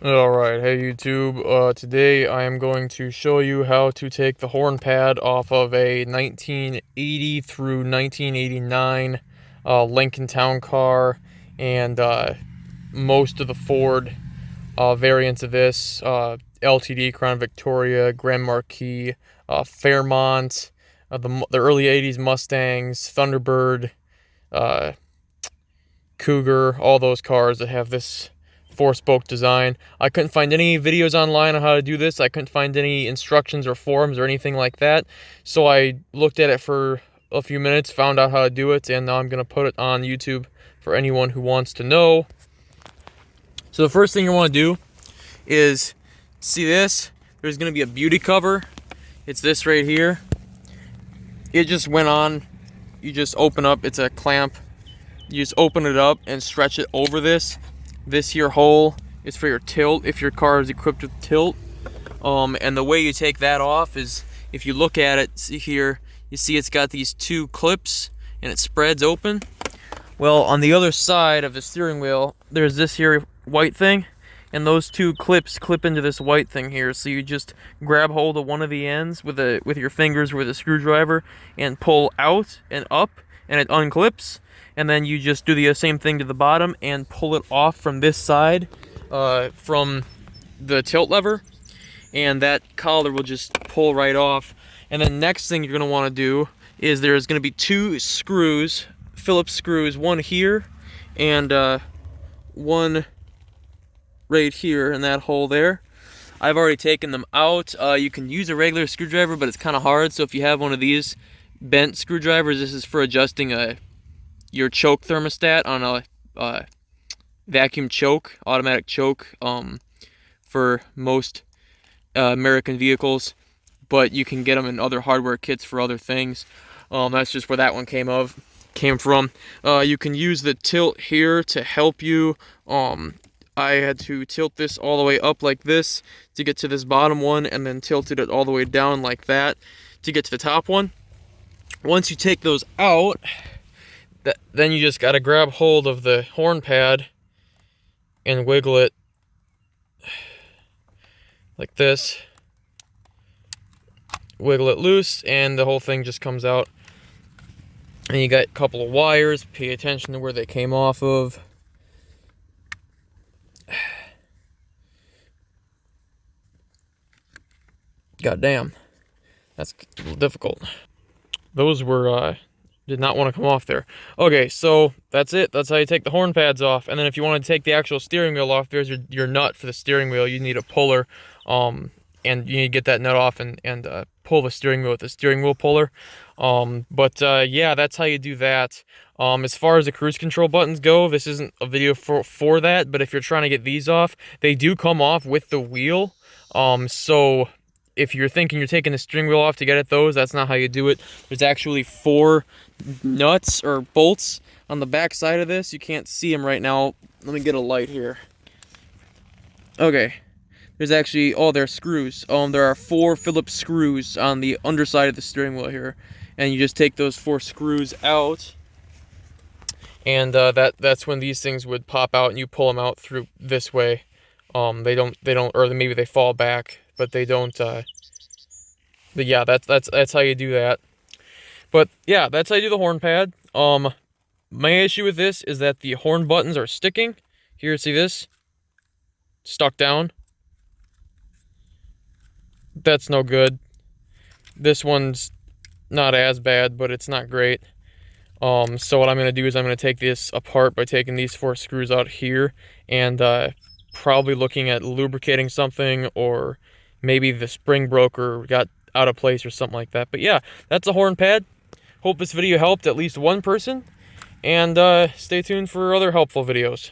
Alright, hey YouTube, today I am going to show you how to take the horn pad off of a 1980 through 1989 Lincoln Town car, and most of the Ford variants of this, LTD, Crown Victoria, Grand Marquis, Fairmont, the early 80s Mustangs, Thunderbird, uh, Cougar, all those cars that have this four-spoke design. I couldn't find any videos online on how to do this. I couldn't find any instructions or forums or anything like that. So I looked at it for a few minutes, found out how to do it, and now I'm going to put it on YouTube for anyone who wants to know. So the first thing you want to do is, see this? There's going to be a beauty cover. It's this right here. It just went on. You just open up. It's a clamp. You just open it up and stretch it over this. This here hole is for your tilt, if your car is equipped with tilt. And the way you take that off is, if you look at it, see here, you see it's got these two clips and it spreads open. Well, on the other side of the steering wheel, there's this here white thing, and those two clips clip into this white thing here. So you just grab hold of one of the ends with your fingers with a screwdriver and pull out and up, and it unclips. And then you just do the same thing to the bottom and pull it off from this side, from the tilt lever, and that collar will just pull right off. And then next thing you're going to want to do is there's going to be two screws, Phillips screws, one here and one right here in that hole there. I've already taken them out. You can use a regular screwdriver, but it's kind of hard. So if you have one of these bent screwdrivers, this is for adjusting your choke thermostat on a vacuum choke, automatic choke, for most American vehicles, but you can get them in other hardware kits for other things. That's just where that one came from. You can use the tilt here to help you. I had to tilt this all the way up like this to get to this bottom one, and then tilted it all the way down like that to get to the top one. Once you take those out, then you just got to grab hold of the horn pad and wiggle it like this. Wiggle it loose and the whole thing just comes out. And you got a couple of wires. Pay attention to where they came off of. God damn. That's a little difficult. Those were did not want to come off there. Okay, so that's it. That's how you take the horn pads off. And then if you want to take the actual steering wheel off, there's your nut for the steering wheel. You need a puller, and you need to get that nut off and pull the steering wheel with the steering wheel puller. Yeah, that's how you do that. As far as the cruise control buttons go, this isn't a video for that, but if you're trying to get these off, they do come off with the wheel. So if you're thinking you're taking the steering wheel off to get at those, that's not how you do it. There's actually 4 nuts or bolts on the back side of this. You can't see them right now. Let me get a light here. Okay. There's actually, they're screws. There are 4 Phillips screws on the underside of the steering wheel here. And you just take those 4 screws out. And that's when these things would pop out and you pull them out through this way. They don't, or maybe they fall back, but they don't, but yeah, that's how you do that. But yeah, that's how you do the horn pad. My issue with this is that the horn buttons are sticking. Here, see this? Stuck down. That's no good. This one's not as bad, but it's not great. So what I'm going to do is I'm going to take this apart by taking these 4 screws out here and probably looking at lubricating something, or maybe the spring broke or got out of place or something like that. But yeah, that's a horn pad. Hope this video helped at least one person, and stay tuned for other helpful videos.